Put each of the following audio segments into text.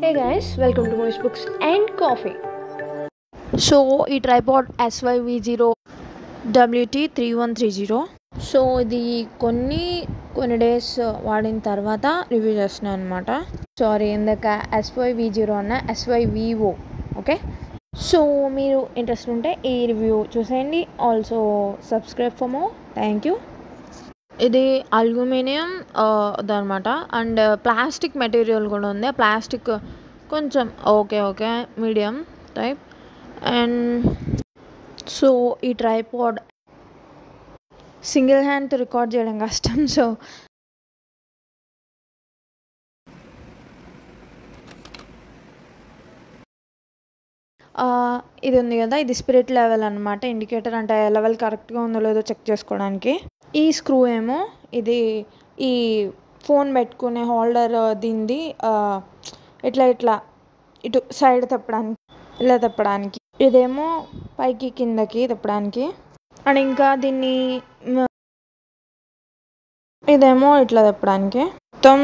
Hey guys, welcome to Moist Books and Coffee. So, ఈ tripod SYV0 WT3130. So ఇది కొన్ని days వాడిన తర్వాత రివ్యూ చేస్తున్నాను అనమాట. సారీ, ఇందాక SYV0 అన్న SYVO. ఓకే, సో మీరు ఇంట్రెస్ట్ ఉంటే ఈ రివ్యూ చూసేయండి. Also subscribe for more. Thank you. ఇది అల్యూమినియం అదనమాట, అండ్ ప్లాస్టిక్ మెటీరియల్ కూడా ఉంది. ఆ ప్లాస్టిక్ కొంచెం okay medium type. And so ఈ ట్రైపాడ్ సింగిల్ హ్యాండ్తో రికార్డ్ చేయడం కష్టం. సో ఇది ఉంది కదా, ఇది స్పిరిట్ లెవెల్ అనమాట. ఇండికేటర్ అంటే లెవెల్ కరెక్ట్గా ఉందో లేదో చెక్ చేసుకోవడానికి. ఈ స్క్రూ ఏమో ఇది ఈ ఫోన్ పెట్టుకునే హోల్డర్ దీనిది, ఇట్లా ఇటు సైడ్ తిప్పడానికి, ఇలా తిప్పడానికి. ఇదేమో పైకి కిందకి తిప్పడానికి. అండ్ ఇంకా దీన్ని ఇదేమో ఇట్లా తిప్పడానికి. మొత్తం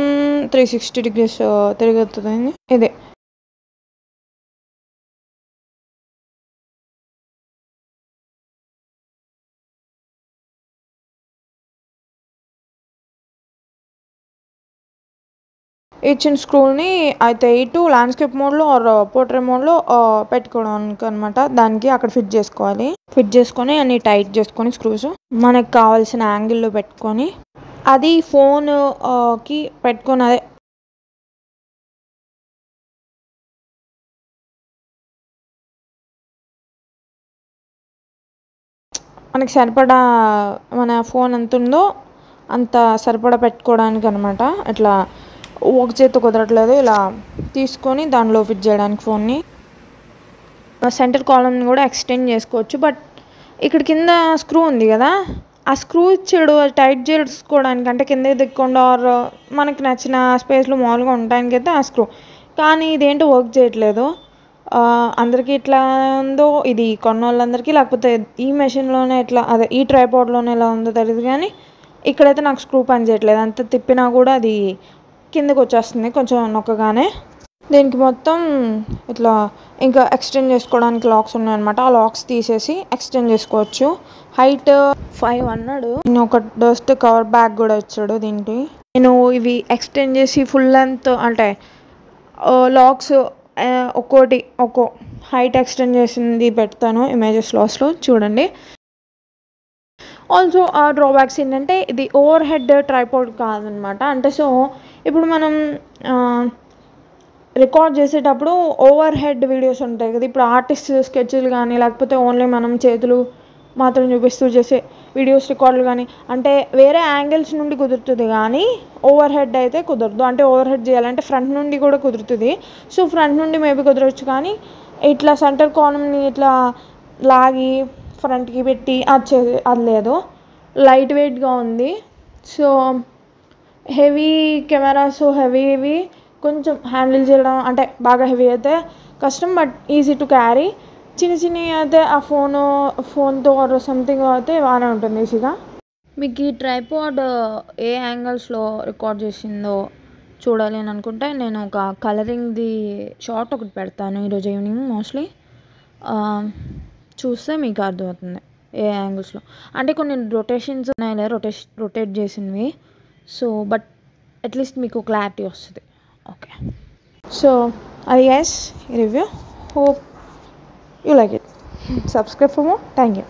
360 degrees తిరుగుతుంది ఇదే. ఇచ్చిన స్క్రూని అయితే ఇటు ల్యాండ్స్కేప్ మోడ్లో ఆర్ పోర్ట్రేట్ మోడ్లో పెట్టుకోవడానికి అనమాట. దానికి అక్కడ ఫిట్ చేసుకోవాలి. ఫిట్ చేసుకొని అన్ని టైట్ చేసుకొని స్క్రూస్ మనకు కావాల్సిన యాంగిల్లో పెట్టుకొని అది ఫోన్కి పెట్టుకొని అదే మనకి సరిపడా మన ఫోన్ ఎంత ఉందో అంత సరిపడా పెట్టుకోవడానికి అనమాట. ఇట్లా ఒక చేతి కుదరట్లేదు, ఇలా తీసుకొని దానిలో ఫిట్ చేయడానికి ఫోన్ని. సెంటర్ కాలమ్ని కూడా ఎక్స్టెండ్ చేసుకోవచ్చు. బట్ ఇక్కడ కింద స్క్రూ ఉంది కదా, ఆ స్క్రూ ఇచ్చాడు టైట్ చేసుకోవడానికి, అంటే కింద దిక్కుండా ఆర్ మనకి నచ్చిన స్పేస్లో మామూలుగా ఉండడానికి అయితే ఆ స్క్రూ. కానీ ఇదేంటో వర్క్ చేయట్లేదు. అందరికీ ఇట్లా ఉందో, ఇది కొన్న వాళ్ళందరికీ, లేకపోతే ఈ మెషిన్లోనే ఇట్లా అదే ఈ ట్రైపాడ్లోనే ఎలా ఉందో తెలియదు. కానీ ఇక్కడైతే నాకు స్క్రూ పని చేయట్లేదు. అంత తిప్పినా కూడా అది కిందకు వచ్చేస్తుంది కొంచెం నొక్కగానే. దీనికి మొత్తం ఇట్లా ఇంకా ఎక్స్టెండ్ చేసుకోవడానికి లాక్స్ ఉన్నాయన్నమాట. ఆ లాక్స్ తీసేసి ఎక్స్టెండ్ చేసుకోవచ్చు. హైట్ 5 అన్నాడు. నేను ఒక డస్ట్ కవర్ బ్యాగ్ కూడా ఇచ్చాడు దీనికి. నేను ఇవి ఎక్స్టెండ్ చేసి ఫుల్ లెంత్ అంటే లాక్స్ ఒక్కో హైట్ ఎక్స్టెండ్ చేసింది పెడతాను ఇమేజెస్ లాస్లో చూడండి. ఆల్సో ఆ డ్రాబ్యాక్స్ ఏంటంటే ఇది ఓవర్ హెడ్ ట్రైపాడ్ కాదనమాట. అంటే సో ఇప్పుడు మనం రికార్డ్ చేసేటప్పుడు ఓవర్ హెడ్ వీడియోస్ ఉంటాయి కదా, ఇప్పుడు ఆర్టిస్ట్ స్కెచ్లు కానీ లేకపోతే ఓన్లీ మనం చేతులు మాత్రం చూపిస్తూ చేసే వీడియోస్ రికార్డులు కానీ, అంటే వేరే యాంగిల్స్ నుండి కుదురుతుంది కానీ ఓవర్ హెడ్ అయితే కుదరదు. అంటే ఓవర్ హెడ్ చేయాలంటే ఫ్రంట్ నుండి కూడా కుదురుతుంది. సో ఫ్రంట్ నుండి మేబీ కుదరవచ్చు, కానీ ఇట్లా సెంటర్ కాలమ్ని ఇట్లా లాగి ఫ్రంట్కి పెట్టి అది లేదు. లైట్ వెయిట్గా ఉంది. సో హెవీ కెమెరాస్ హెవీ కొంచెం హ్యాండిల్ చేయడం అంటే బాగా హెవీ అయితే కష్టం, బట్ ఈజీ టు క్యారీ. చిన్న అయితే ఆ ఫోన్తో ఆర్ సంథింగ్ అయితే బాగానే ఉంటుంది ఈజీగా. మీకు ఈ ట్రైపాడ్ ఏ యాంగిల్స్లో రికార్డ్ చేసిందో చూడాలి అని అనుకుంటే నేను ఒక కలరింగ్ది షార్ట్ ఒకటి పెడతాను ఈరోజు ఈవినింగ్ మోస్ట్లీ. చూస్తే మీకు అర్థమవుతుంది ఏ యాంగిల్స్లో. అంటే కొన్ని రొటేషన్స్ ఉన్నాయిలే, రొటేట్ చేసినవి. సో బట్ అట్లీస్ట్ మీకు క్లారిటీ వస్తుంది. ఓకే, సో అది guys review. Hope you like it. Subscribe for more. Thank you.